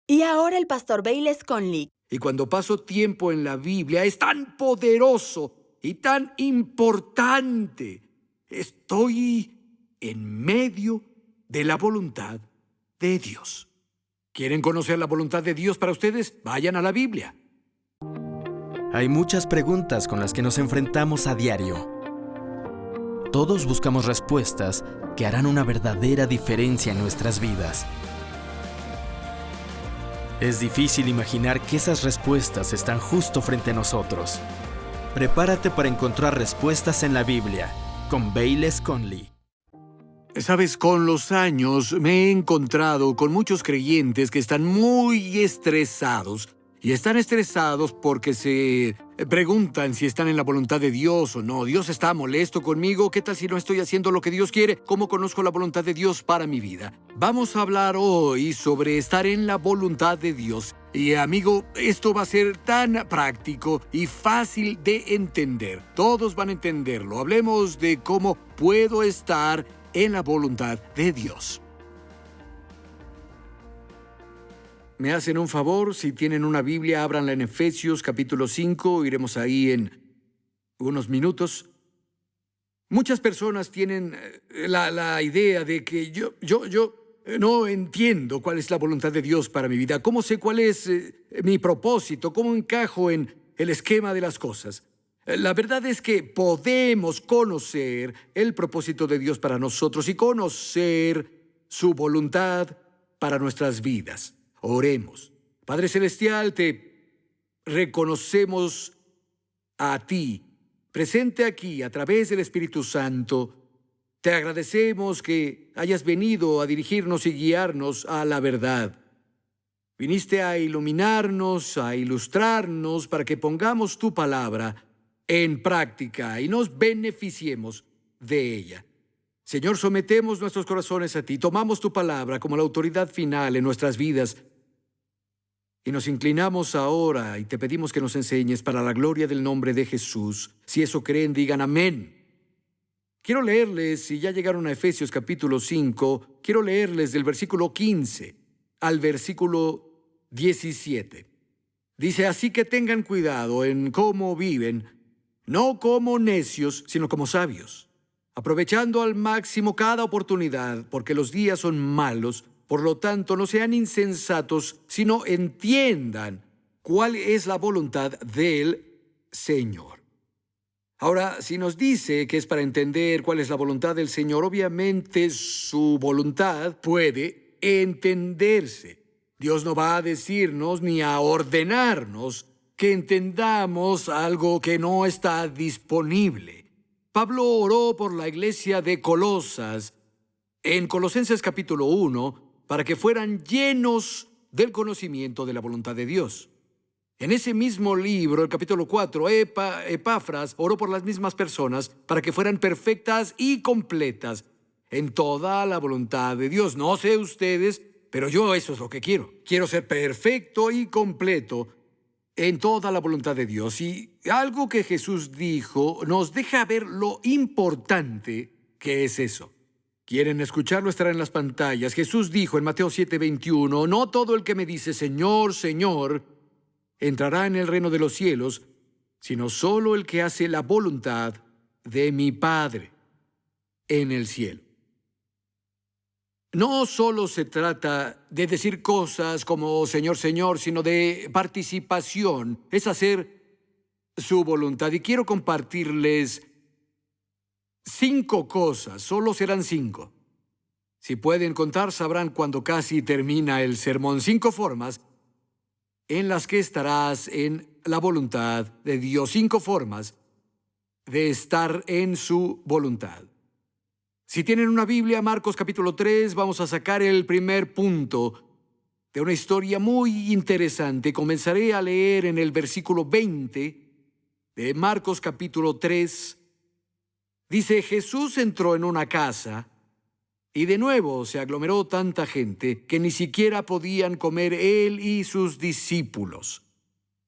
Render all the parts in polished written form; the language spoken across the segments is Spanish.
Y ahora el pastor Bayless Conley. Y cuando paso tiempo en la Biblia es tan poderoso y tan importante. Estoy en medio de la voluntad de Dios. ¿Quieren conocer la voluntad de Dios para ustedes? Vayan a la Biblia. Hay muchas preguntas con las que nos enfrentamos a diario. Todos buscamos respuestas que harán una verdadera diferencia en nuestras vidas. Es difícil imaginar que esas respuestas están justo frente a nosotros. Prepárate para encontrar respuestas en la Biblia con Bayless Conley. Sabes, con los años me he encontrado con muchos creyentes que están muy estresados. Y están estresados porque se preguntan si están en la voluntad de Dios o no. ¿Dios está molesto conmigo? ¿Qué tal si no estoy haciendo lo que Dios quiere? ¿Cómo conozco la voluntad de Dios para mi vida? Vamos a hablar hoy sobre estar en la voluntad de Dios. Y amigo, esto va a ser tan práctico y fácil de entender. Todos van a entenderlo. Hablemos de cómo puedo estar en la voluntad de Dios. ¿Me hacen un favor? Si tienen una Biblia, ábranla en Efesios capítulo 5. Iremos ahí en unos minutos. Muchas personas tienen la idea de que yo no entiendo cuál es la voluntad de Dios para mi vida. ¿Cómo sé cuál es mi propósito? ¿Cómo encajo en el esquema de las cosas? La verdad es que podemos conocer el propósito de Dios para nosotros y conocer su voluntad para nuestras vidas. Oremos. Padre Celestial, te reconocemos a ti, presente aquí a través del Espíritu Santo. Te agradecemos que hayas venido a dirigirnos y guiarnos a la verdad. Viniste a iluminarnos, a ilustrarnos, para que pongamos tu palabra en práctica y nos beneficiemos de ella. Señor, sometemos nuestros corazones a ti, tomamos tu palabra como la autoridad final en nuestras vidas y nos inclinamos ahora y te pedimos que nos enseñes para la gloria del nombre de Jesús. Si eso creen, digan amén. Quiero leerles, si ya llegaron a Efesios capítulo 5, quiero leerles del versículo 15 al versículo 17. Dice, así que tengan cuidado en cómo viven, no como necios, sino como sabios, aprovechando al máximo cada oportunidad, porque los días son malos. Por lo tanto, no sean insensatos, sino entiendan cuál es la voluntad del Señor. Ahora, si nos dice que es para entender cuál es la voluntad del Señor, obviamente su voluntad puede entenderse. Dios no va a decirnos ni a ordenarnos que entendamos algo que no está disponible. Pablo oró por la iglesia de Colosas en Colosenses capítulo 1 para que fueran llenos del conocimiento de la voluntad de Dios. En ese mismo libro, el capítulo 4, Epafras oró por las mismas personas para que fueran perfectas y completas en toda la voluntad de Dios. No sé ustedes, pero yo eso es lo que quiero. Quiero ser perfecto y completo en toda la voluntad de Dios. Y algo que Jesús dijo nos deja ver lo importante que es eso. ¿Quieren escucharlo? Estará en las pantallas. Jesús dijo en Mateo 7:21, no todo el que me dice Señor, Señor, entrará en el reino de los cielos, sino solo el que hace la voluntad de mi Padre en el cielo. No solo se trata de decir cosas como Señor, Señor, sino de participación, es hacer su voluntad. Y quiero compartirles 5 cosas, solo serán 5. Si pueden contar, sabrán cuando casi termina el sermón. 5 formas en las que estarás en la voluntad de Dios. 5 formas de estar en su voluntad. Si tienen una Biblia, Marcos capítulo 3, vamos a sacar el primer punto de una historia muy interesante. Comenzaré a leer en el versículo 20 de Marcos capítulo 3. Dice, Jesús entró en una casa y de nuevo se aglomeró tanta gente que ni siquiera podían comer él y sus discípulos.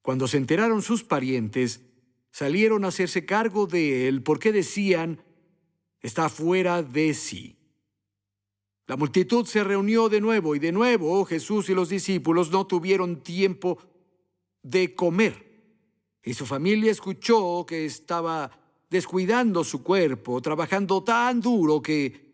Cuando se enteraron sus parientes, salieron a hacerse cargo de él porque decían, está fuera de sí. La multitud se reunió y de nuevo Jesús y los discípulos no tuvieron tiempo de comer. Y su familia escuchó que estaba descuidando su cuerpo, trabajando tan duro que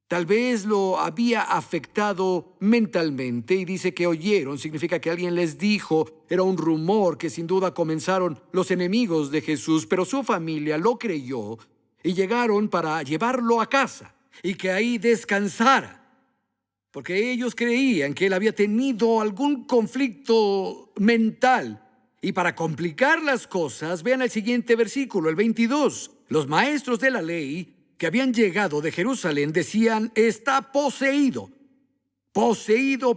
tal vez lo había afectado mentalmente, y dice que oyeron, significa que alguien les dijo, era un rumor que sin duda comenzaron los enemigos de Jesús, pero su familia lo creyó y llegaron para llevarlo a casa y que ahí descansara, porque ellos creían que él había tenido algún conflicto mental. Y para complicar las cosas, vean el siguiente versículo, el 22. Los maestros de la ley que habían llegado de Jerusalén decían, está poseído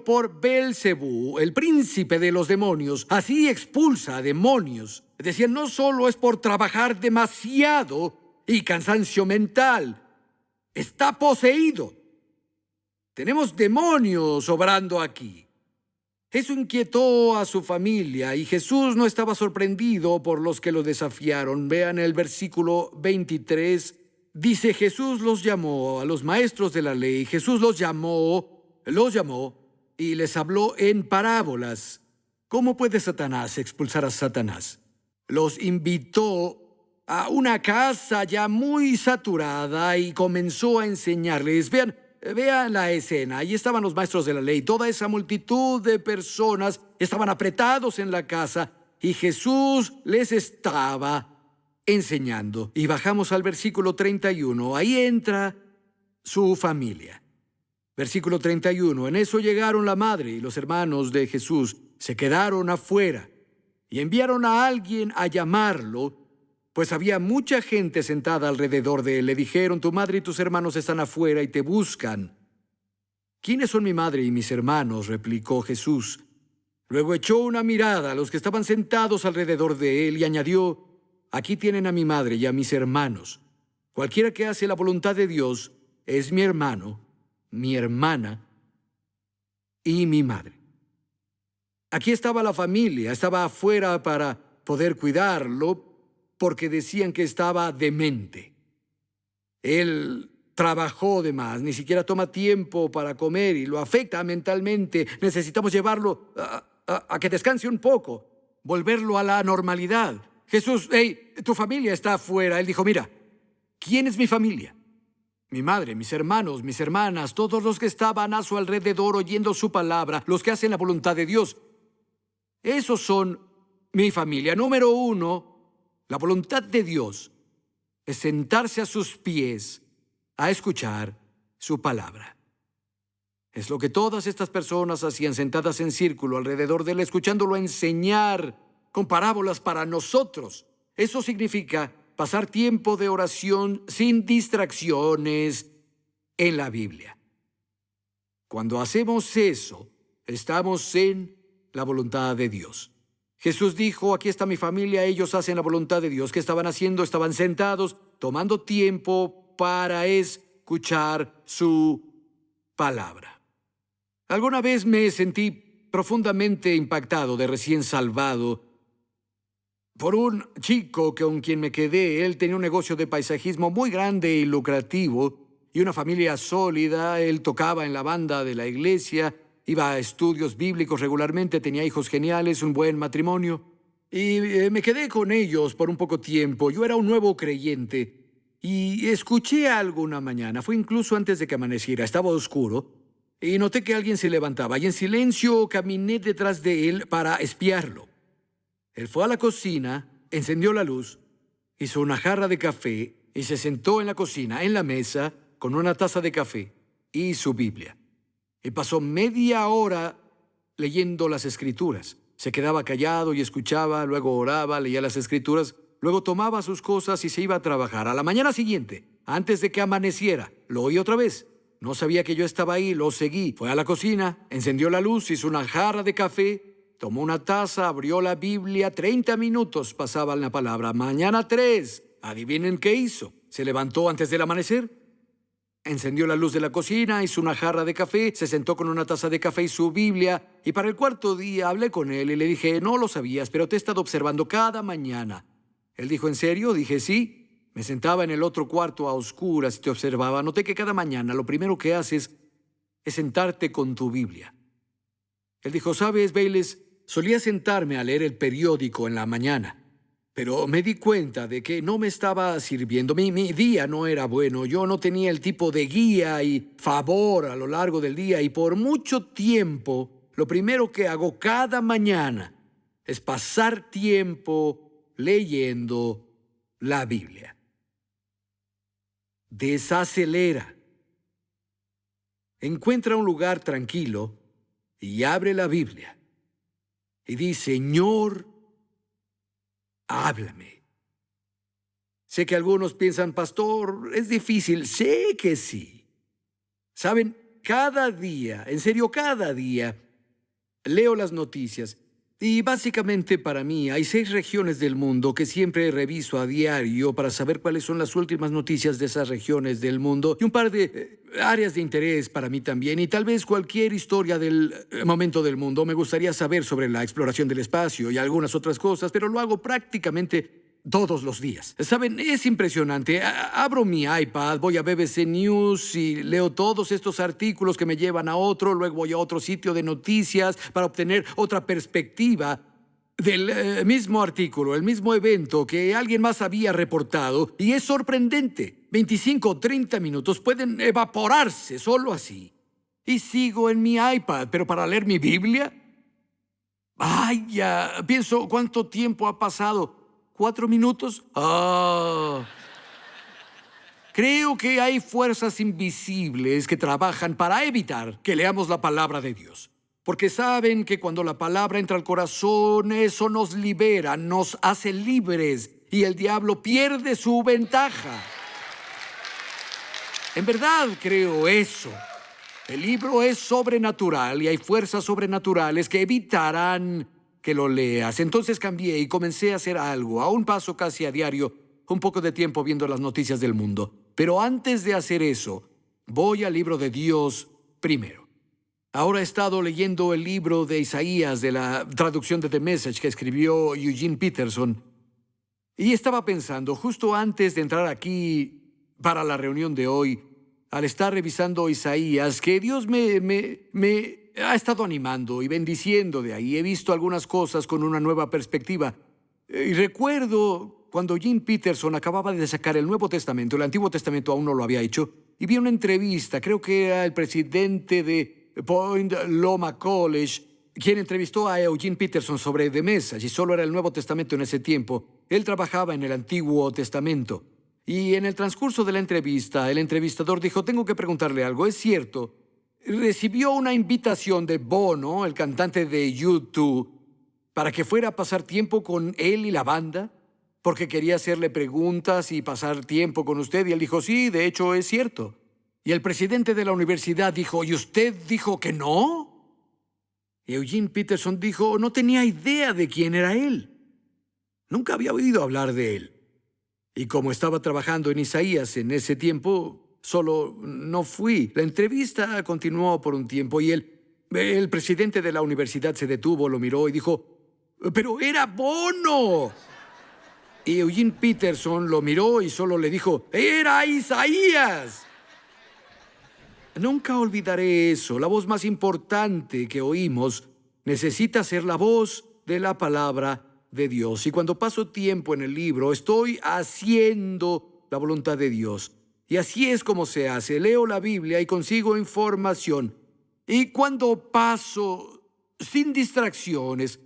por Beelzebú, el príncipe de los demonios. Así expulsa a demonios. Decían, no solo es por trabajar demasiado y cansancio mental, está poseído. Tenemos demonios obrando aquí. Eso inquietó a su familia y Jesús no estaba sorprendido por los que lo desafiaron. Vean el versículo 23. Dice, Jesús los llamó a los maestros de la ley. Jesús los llamó y les habló en parábolas. ¿Cómo puede Satanás expulsar a Satanás? Los invitó a una casa ya muy saturada y comenzó a enseñarles. Vean la escena. Ahí estaban los maestros de la ley. Toda esa multitud de personas estaban apretados en la casa y Jesús les estaba enseñando. Y bajamos al versículo 31. Ahí entra su familia. Versículo 31. En eso llegaron la madre y los hermanos de Jesús. Se quedaron afuera y enviaron a alguien a llamarlo, pues había mucha gente sentada alrededor de él. Le dijeron, tu madre y tus hermanos están afuera y te buscan. ¿Quiénes son mi madre y mis hermanos?, replicó Jesús. Luego echó una mirada a los que estaban sentados alrededor de él y añadió, aquí tienen a mi madre y a mis hermanos. Cualquiera que hace la voluntad de Dios es mi hermano, mi hermana y mi madre. Aquí estaba la familia, estaba afuera para poder cuidarlo, porque decían que estaba demente. Él trabajó de más, ni siquiera toma tiempo para comer y lo afecta mentalmente. Necesitamos llevarlo a que descanse un poco, volverlo a la normalidad. Jesús, hey, tu familia está afuera. Él dijo, mira, ¿quién es mi familia? Mi madre, mis hermanos, mis hermanas, todos los que estaban a su alrededor oyendo su palabra, los que hacen la voluntad de Dios. Esos son mi familia. Número 1, la voluntad de Dios es sentarse a sus pies a escuchar su palabra. Es lo que todas estas personas hacían, sentadas en círculo alrededor de él, escuchándolo enseñar con parábolas para nosotros. Eso significa pasar tiempo de oración sin distracciones en la Biblia. Cuando hacemos eso, estamos en la voluntad de Dios. Jesús dijo, aquí está mi familia, ellos hacen la voluntad de Dios. ¿Qué estaban haciendo? Estaban sentados, tomando tiempo para escuchar su palabra. Alguna vez me sentí profundamente impactado de recién salvado por un chico con quien me quedé. Él tenía un negocio de paisajismo muy grande y lucrativo y una familia sólida. Él tocaba en la banda de la iglesia, iba a estudios bíblicos regularmente, tenía hijos geniales, un buen matrimonio. Y me quedé con ellos por un poco tiempo. Yo era un nuevo creyente y escuché algo una mañana. Fue incluso antes de que amaneciera. Estaba oscuro y noté que alguien se levantaba y en silencio caminé detrás de él para espiarlo. Él fue a la cocina, encendió la luz, hizo una jarra de café y se sentó en la cocina, en la mesa, con una taza de café y su Biblia. Y pasó media hora leyendo las Escrituras. Se quedaba callado y escuchaba, luego oraba, leía las Escrituras, luego tomaba sus cosas y se iba a trabajar. A la mañana siguiente, antes de que amaneciera, lo oí otra vez. No sabía que yo estaba ahí, lo seguí. Fue a la cocina, encendió la luz, hizo una jarra de café, tomó una taza, abrió la Biblia. 30 minutos pasaban la palabra. Mañana 3. Adivinen qué hizo. Se levantó antes del amanecer. Encendió la luz de la cocina, hizo una jarra de café, se sentó con una taza de café y su Biblia, y para el 4.º día hablé con él y le dije, no lo sabías, pero te he estado observando cada mañana. Él dijo, ¿en serio? Dije, sí. Me sentaba en el otro cuarto a oscuras y te observaba. Noté que cada mañana lo primero que haces es sentarte con tu Biblia. Él dijo, ¿sabes, Bayless? Solía sentarme a leer el periódico en la mañana, pero me di cuenta de que no me estaba sirviendo. Mi día no era bueno. Yo no tenía el tipo de guía y favor a lo largo del día, y por mucho tiempo, lo primero que hago cada mañana es pasar tiempo leyendo la Biblia. Desacelera. Encuentra un lugar tranquilo y abre la Biblia y di, Señor, háblame. Sé que algunos piensan, pastor, es difícil. Sé que sí. Saben, cada día, en serio, cada día, leo las noticias. Y básicamente para mí hay 6 regiones del mundo que siempre reviso a diario para saber cuáles son las últimas noticias de esas regiones del mundo, y un par de áreas de interés para mí también, y tal vez cualquier historia del momento del mundo. Me gustaría saber sobre la exploración del espacio y algunas otras cosas, pero lo hago prácticamente todos los días. Saben, es impresionante. Abro mi iPad, voy a BBC News y leo todos estos artículos que me llevan a otro, luego voy a otro sitio de noticias para obtener otra perspectiva del mismo artículo, el mismo evento que alguien más había reportado, y es sorprendente. 25 o 30 minutos pueden evaporarse solo así. Y sigo en mi iPad, pero para leer mi Biblia, vaya, pienso cuánto tiempo ha pasado. 4 minutos. Creo que hay fuerzas invisibles que trabajan para evitar que leamos la palabra de Dios. Porque saben que cuando la palabra entra al corazón, eso nos libera, nos hace libres, y el diablo pierde su ventaja. En verdad creo eso. El libro es sobrenatural y hay fuerzas sobrenaturales que evitarán que lo leas. Entonces cambié y comencé a hacer algo. Aún paso casi a diario un poco de tiempo viendo las noticias del mundo. Pero antes de hacer eso, voy al libro de Dios primero. Ahora he estado leyendo el libro de Isaías de la traducción de The Message que escribió Eugene Peterson. Y estaba pensando, justo antes de entrar aquí para la reunión de hoy, al estar revisando Isaías, que Dios me ha estado animando y bendiciendo de ahí. He visto algunas cosas con una nueva perspectiva. Y recuerdo cuando Eugene Peterson acababa de sacar el Nuevo Testamento. El Antiguo Testamento aún no lo había hecho. Y vi una entrevista, creo que era el presidente de Point Loma College, quien entrevistó a Eugene Peterson sobre The Message, y solo era el Nuevo Testamento en ese tiempo. Él trabajaba en el Antiguo Testamento. Y en el transcurso de la entrevista, el entrevistador dijo, tengo que preguntarle algo. ¿Es cierto? Recibió una invitación de Bono, el cantante de U2, para que fuera a pasar tiempo con él y la banda, porque quería hacerle preguntas y pasar tiempo con usted. Y él dijo, sí, de hecho es cierto. Y el presidente de la universidad dijo, ¿y usted dijo que no? Y Eugene Peterson dijo, no tenía idea de quién era él. Nunca había oído hablar de él. Y como estaba trabajando en Isaías en ese tiempo, solo no fui. La entrevista continuó por un tiempo y el presidente de la universidad se detuvo, lo miró y dijo, ¡pero era Bono! Y Eugene Peterson lo miró y solo le dijo, ¡era Isaías! Nunca olvidaré eso. La voz más importante que oímos necesita ser la voz de la palabra de Dios. Y cuando paso tiempo en el libro, estoy haciendo la voluntad de Dios. Y así es como se hace. Leo la Biblia y consigo información. Y cuando paso sin distracciones,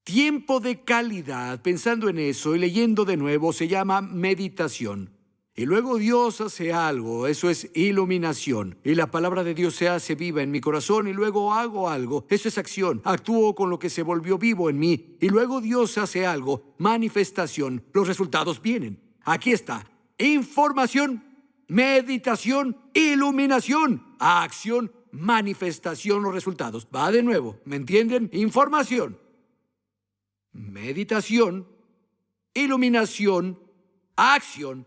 tiempo de calidad, pensando en eso y leyendo de nuevo, se llama meditación. Y luego Dios hace algo, eso es iluminación. Y la palabra de Dios se hace viva en mi corazón y luego hago algo, eso es acción. Actúo con lo que se volvió vivo en mí y luego Dios hace algo, manifestación. Los resultados vienen. Aquí está, información, meditación, iluminación, acción, manifestación, los resultados. Va de nuevo, ¿me entienden? Información, meditación, iluminación, acción,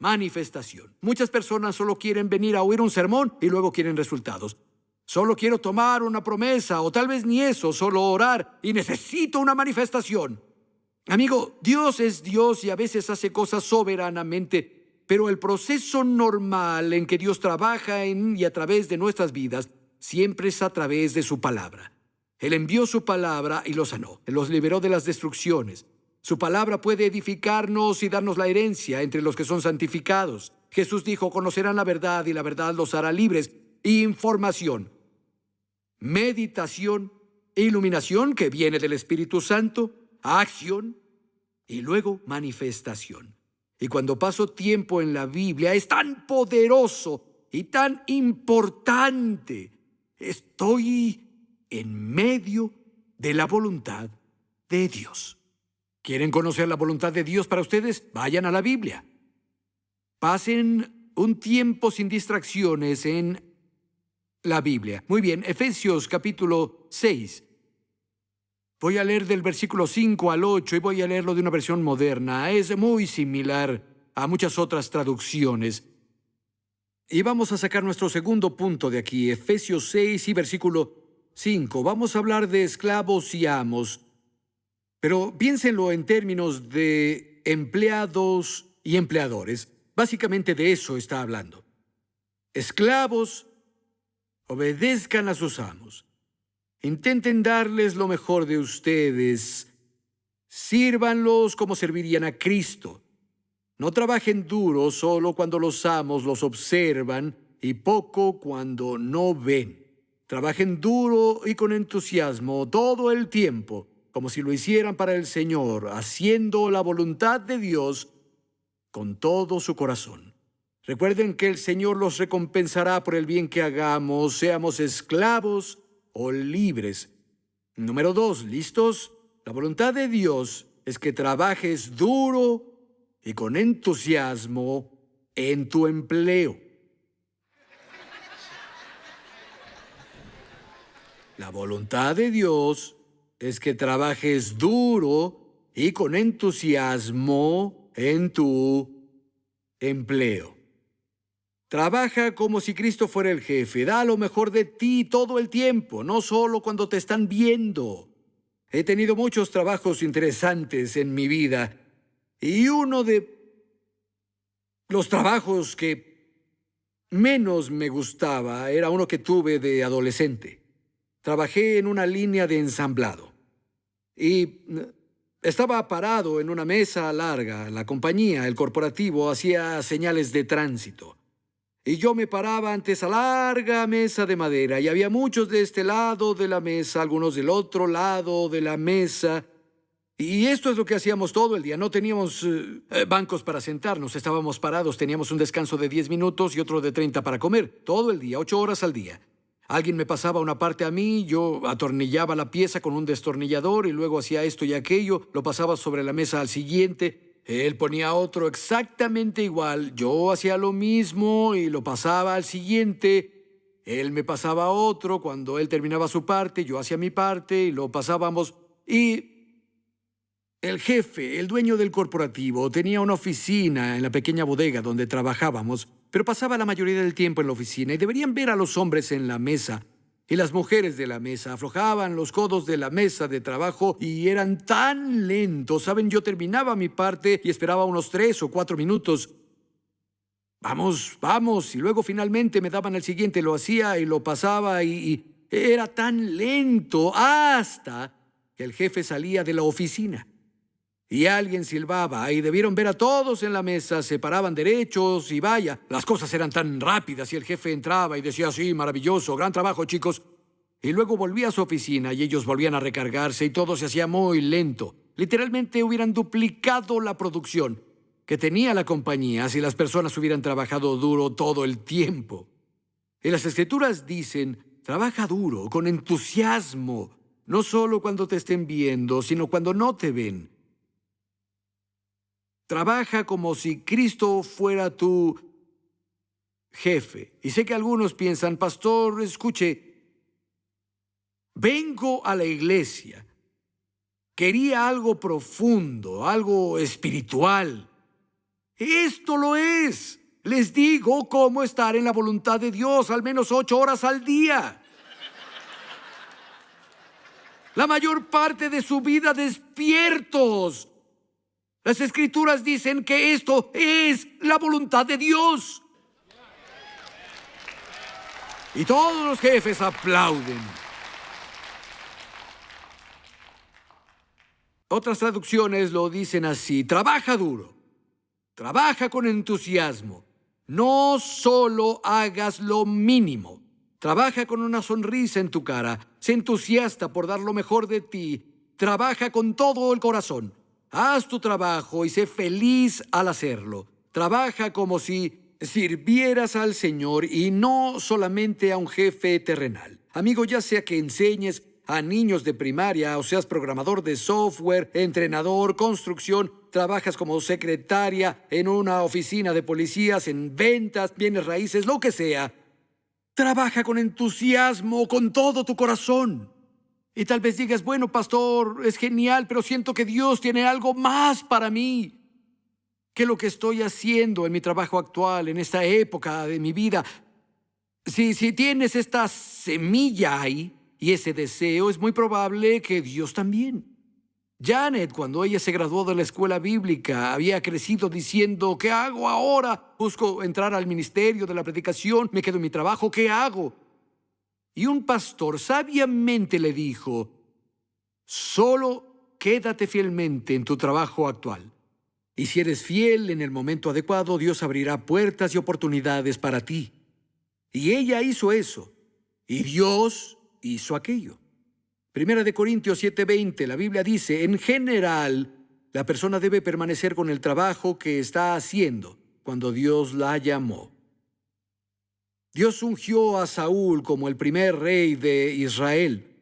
manifestación. Muchas personas solo quieren venir a oír un sermón y luego quieren resultados. Solo quiero tomar una promesa o tal vez ni eso, solo orar y necesito una manifestación. Amigo, Dios es Dios y a veces hace cosas soberanamente Pero el proceso normal en que Dios trabaja en y a través de nuestras vidas siempre es a través de su palabra. Él envió su palabra y los sanó. Él los liberó de las destrucciones. Su palabra puede edificarnos y darnos la herencia entre los que son santificados. Jesús dijo, conocerán la verdad y la verdad los hará libres. Información, meditación, iluminación que viene del Espíritu Santo, acción y luego manifestación. Y cuando paso tiempo en la Biblia es tan poderoso y tan importante. Estoy en medio de la voluntad de Dios. ¿Quieren conocer la voluntad de Dios para ustedes? Vayan a la Biblia. Pasen un tiempo sin distracciones en la Biblia. Muy bien, Efesios capítulo 6. Voy a leer del versículo 5 al 8 y voy a leerlo de una versión moderna. Es muy similar a muchas otras traducciones. Y vamos a sacar nuestro segundo punto de aquí, Efesios 6 y versículo 5. Vamos a hablar de esclavos y amos, pero piénsenlo en términos de empleados y empleadores. Básicamente de eso está hablando. Esclavos, obedezcan a sus amos. Intenten darles lo mejor de ustedes. Sírvanlos como servirían a Cristo. No trabajen duro solo cuando los amos los observan y poco cuando no ven. Trabajen duro y con entusiasmo todo el tiempo, como si lo hicieran para el Señor, haciendo la voluntad de Dios con todo su corazón. Recuerden que el Señor los recompensará por el bien que hagamos, seamos esclavos o libres. Número 2, ¿listos? La voluntad de Dios es que trabajes duro y con entusiasmo en tu empleo. La voluntad de Dios es que trabajes duro y con entusiasmo en tu empleo. Trabaja como si Cristo fuera el jefe. Da lo mejor de ti todo el tiempo, no solo cuando te están viendo. He tenido muchos trabajos interesantes en mi vida y uno de los trabajos que menos me gustaba era uno que tuve de adolescente. Trabajé en una línea de ensamblado y estaba parado en una mesa larga. La compañía, el corporativo, hacía señales de tránsito. Y yo me paraba ante esa larga mesa de madera y había muchos de este lado de la mesa, algunos del otro lado de la mesa. Y esto es lo que hacíamos todo el día. No teníamos bancos para sentarnos, estábamos parados, teníamos un descanso de 10 minutos y otro de 30 para comer. Todo el día, 8 horas al día. Alguien me pasaba una parte a mí, yo atornillaba la pieza con un destornillador y luego hacía esto y aquello, lo pasaba sobre la mesa al siguiente. Él ponía otro exactamente igual, yo hacía lo mismo y lo pasaba al siguiente. Él me pasaba otro, cuando él terminaba su parte, yo hacía mi parte y lo pasábamos. Y el jefe, el dueño del corporativo, tenía una oficina en la pequeña bodega donde trabajábamos, pero pasaba la mayoría del tiempo en la oficina y deberían ver a los hombres en la mesa. Y las mujeres de la mesa aflojaban los codos de la mesa de trabajo y eran tan lentos. ¿Saben? Yo terminaba mi parte y esperaba unos 3 o 4 minutos. Vamos, vamos. Y luego finalmente me daban el siguiente. Lo hacía y lo pasaba y era tan lento hasta que el jefe salía de la oficina. Y alguien silbaba y debieron ver a todos en la mesa, se paraban derechos y vaya, las cosas eran tan rápidas y el jefe entraba y decía, sí, maravilloso, gran trabajo, chicos. Y luego volvía a su oficina y ellos volvían a recargarse y todo se hacía muy lento. Literalmente hubieran duplicado la producción que tenía la compañía si las personas hubieran trabajado duro todo el tiempo. Y las Escrituras dicen, trabaja duro, con entusiasmo, no solo cuando te estén viendo, sino cuando no te ven. Trabaja como si Cristo fuera tu jefe. Y sé que algunos piensan, pastor, escuche, vengo a la iglesia. Quería algo profundo, algo espiritual. Esto lo es. Les digo cómo estar en la voluntad de Dios al menos 8 horas al día. La mayor parte de su vida despiertos. Las Escrituras dicen que esto es la voluntad de Dios. Y todos los jefes aplauden. Otras traducciones lo dicen así: trabaja duro, trabaja con entusiasmo, no solo hagas lo mínimo, trabaja con una sonrisa en tu cara, sé entusiasta por dar lo mejor de ti, trabaja con todo el corazón, haz tu trabajo y sé feliz al hacerlo, trabaja como si sirvieras al Señor y no solamente a un jefe terrenal. Amigo, ya sea que enseñes a niños de primaria, o seas programador de software, entrenador, construcción, trabajas como secretaria en una oficina de policías, en ventas, bienes raíces, lo que sea, trabaja con entusiasmo, con todo tu corazón. Y tal vez digas, bueno, pastor, es genial, pero siento que Dios tiene algo más para mí que lo que estoy haciendo en mi trabajo actual, en esta época de mi vida. Si tienes esta semilla ahí, y ese deseo, es muy probable que Dios también. Janet, cuando ella se graduó de la escuela bíblica, había crecido diciendo, ¿qué hago ahora? Busco entrar al ministerio de la predicación, me quedo en mi trabajo, ¿qué hago? Y un pastor sabiamente le dijo, solo quédate fielmente en tu trabajo actual. Y si eres fiel en el momento adecuado, Dios abrirá puertas y oportunidades para ti. Y ella hizo eso. Y Dios hizo aquello. Primera de Corintios 7:20, la Biblia dice, en general, la persona debe permanecer con el trabajo que está haciendo cuando Dios la llamó. Dios ungió a Saúl como el primer rey de Israel.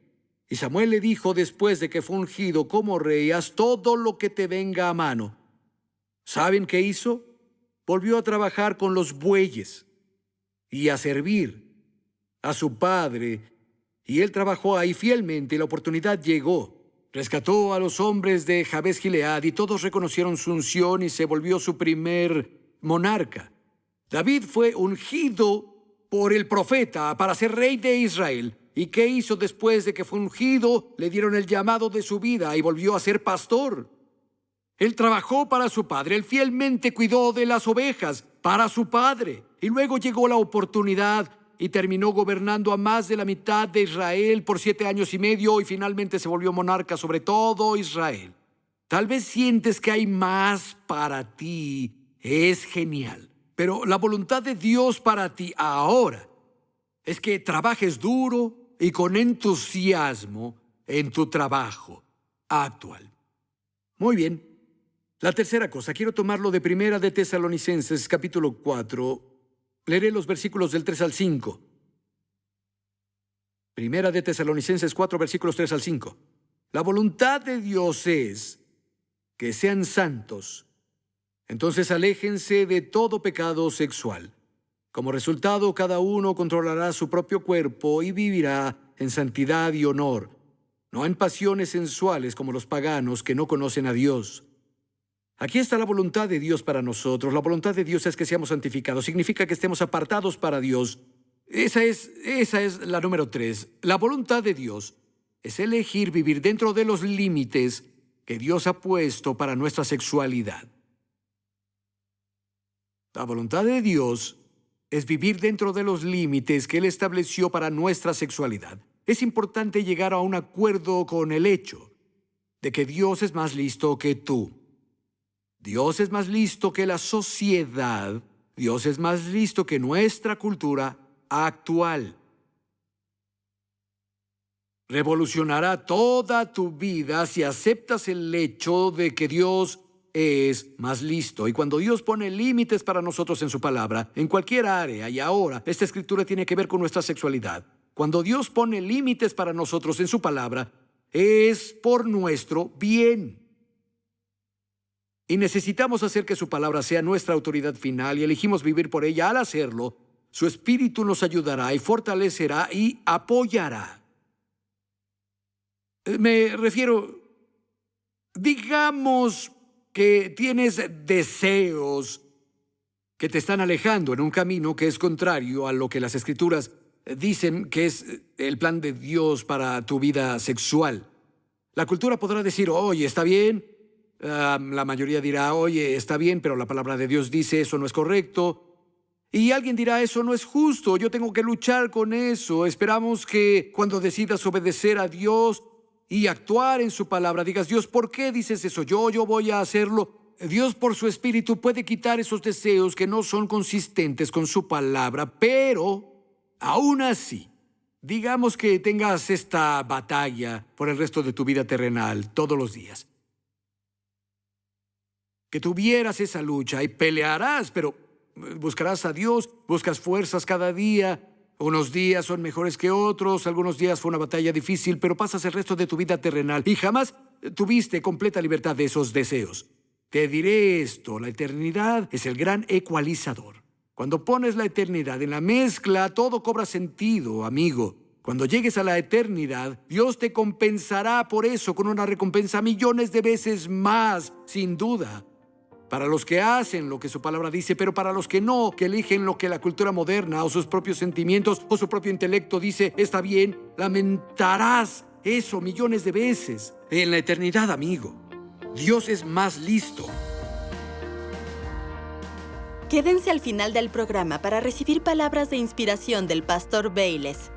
Y Samuel le dijo después de que fue ungido como rey, haz todo lo que te venga a mano. ¿Saben qué hizo? Volvió a trabajar con los bueyes y a servir a su padre. Y él trabajó ahí fielmente y la oportunidad llegó. Rescató a los hombres de Jabes Gilead y todos reconocieron su unción y se volvió su primer monarca. David fue ungido por el profeta para ser rey de Israel. ¿Y qué hizo después de que fue ungido? Le dieron el llamado de su vida y volvió a ser pastor. Él trabajó para su padre, él fielmente cuidó de las ovejas para su padre. Y luego llegó la oportunidad y terminó gobernando a más de la mitad de Israel por 7 años y medio y finalmente se volvió monarca sobre todo Israel. Tal vez sientes que hay más para ti. Es genial. Pero la voluntad de Dios para ti ahora es que trabajes duro y con entusiasmo en tu trabajo actual. Muy bien. La tercera cosa, quiero tomarlo de Primera de Tesalonicenses, capítulo 4. Leeré los versículos del 3 al 5. Primera de Tesalonicenses 4, versículos 3 al 5. La voluntad de Dios es que sean santos. Entonces aléjense de todo pecado sexual. Como resultado, cada uno controlará su propio cuerpo y vivirá en santidad y honor, no en pasiones sensuales como los paganos que no conocen a Dios. Aquí está la voluntad de Dios para nosotros. La voluntad de Dios es que seamos santificados. Significa que estemos apartados para Dios. Esa es la número 3. La voluntad de Dios es elegir vivir dentro de los límites que Dios ha puesto para nuestra sexualidad. La voluntad de Dios es vivir dentro de los límites que Él estableció para nuestra sexualidad. Es importante llegar a un acuerdo con el hecho de que Dios es más listo que tú. Dios es más listo que la sociedad. Dios es más listo que nuestra cultura actual. Revolucionará toda tu vida si aceptas el hecho de que Dios es más listo. Y cuando Dios pone límites para nosotros en su palabra, en cualquier área, y ahora, esta escritura tiene que ver con nuestra sexualidad. Cuando Dios pone límites para nosotros en su palabra, es por nuestro bien. Y necesitamos hacer que su palabra sea nuestra autoridad final y elegimos vivir por ella. Al hacerlo, su Espíritu nos ayudará y fortalecerá y apoyará. Me refiero, digamos que tienes deseos que te están alejando en un camino que es contrario a lo que las Escrituras dicen que es el plan de Dios para tu vida sexual. La cultura podrá decir, oye, está bien, La mayoría dirá, oye, está bien, pero la palabra de Dios dice eso no es correcto. Y alguien dirá, eso no es justo, yo tengo que luchar con eso. Esperamos que cuando decidas obedecer a Dios y actuar en su palabra, digas, Dios, ¿por qué dices eso? Yo voy a hacerlo. Dios, por su espíritu, puede quitar esos deseos que no son consistentes con su palabra, pero aún así, digamos que tengas esta batalla por el resto de tu vida terrenal todos los días. Que tuvieras esa lucha y pelearás, pero buscarás a Dios, buscas fuerzas cada día. Unos días son mejores que otros, algunos días fue una batalla difícil, pero pasas el resto de tu vida terrenal y jamás tuviste completa libertad de esos deseos. Te diré esto, la eternidad es el gran ecualizador. Cuando pones la eternidad en la mezcla, todo cobra sentido, amigo. Cuando llegues a la eternidad, Dios te compensará por eso con una recompensa millones de veces más, sin duda. Para los que hacen lo que su palabra dice, pero para los que no, que eligen lo que la cultura moderna o sus propios sentimientos o su propio intelecto dice, está bien, lamentarás eso millones de veces. En la eternidad, amigo, Dios es más listo. Quédense al final del programa para recibir palabras de inspiración del pastor Bayless.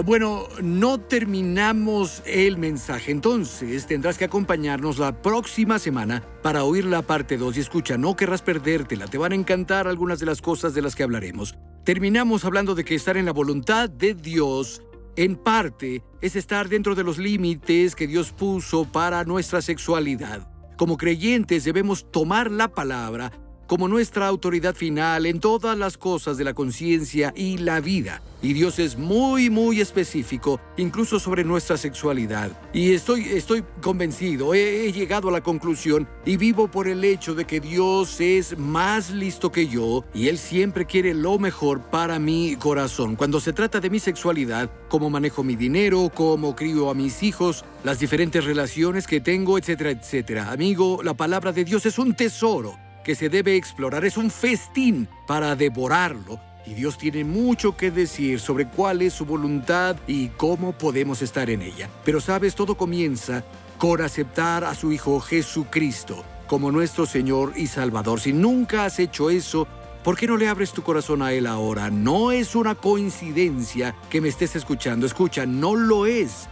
Bueno, no terminamos el mensaje, entonces tendrás que acompañarnos la próxima semana para oír la parte 2. Y escucha, no querrás perdértela, te van a encantar algunas de las cosas de las que hablaremos. Terminamos hablando de que estar en la voluntad de Dios, en parte, es estar dentro de los límites que Dios puso para nuestra sexualidad. Como creyentes debemos tomar la palabra como nuestra autoridad final en todas las cosas de la conciencia y la vida. Y Dios es muy, muy específico, incluso sobre nuestra sexualidad. Y estoy convencido, he llegado a la conclusión y vivo por el hecho de que Dios es más listo que yo y Él siempre quiere lo mejor para mi corazón. Cuando se trata de mi sexualidad, cómo manejo mi dinero, cómo crío a mis hijos, las diferentes relaciones que tengo, etcétera, etcétera. Amigo, la palabra de Dios es un tesoro que se debe explorar, es un festín para devorarlo. Y Dios tiene mucho que decir sobre cuál es su voluntad y cómo podemos estar en ella. Pero sabes, todo comienza con aceptar a su Hijo Jesucristo como nuestro Señor y Salvador. Si nunca has hecho eso, ¿por qué no le abres tu corazón a Él ahora? No es una coincidencia que me estés escuchando. Escucha, no lo es.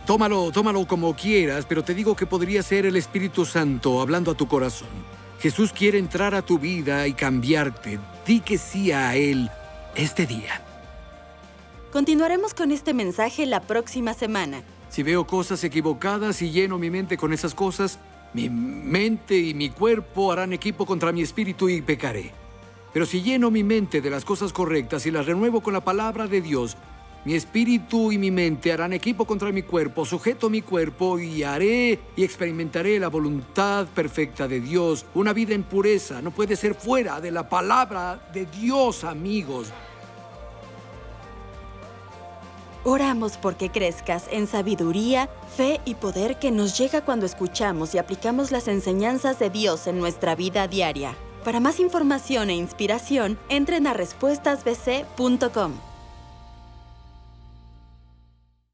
Tómalo como quieras, pero te digo que podría ser el Espíritu Santo hablando a tu corazón. Jesús quiere entrar a tu vida y cambiarte. Di que sí a Él este día. Continuaremos con este mensaje la próxima semana. Si veo cosas equivocadas y lleno mi mente con esas cosas, mi mente y mi cuerpo harán equipo contra mi espíritu y pecaré. Pero si lleno mi mente de las cosas correctas y las renuevo con la palabra de Dios, mi espíritu y mi mente harán equipo contra mi cuerpo, sujeto mi cuerpo y haré y experimentaré la voluntad perfecta de Dios. Una vida en pureza no puede ser fuera de la palabra de Dios, amigos. Oramos porque crezcas en sabiduría, fe y poder que nos llega cuando escuchamos y aplicamos las enseñanzas de Dios en nuestra vida diaria. Para más información e inspiración, entren a respuestasbc.com.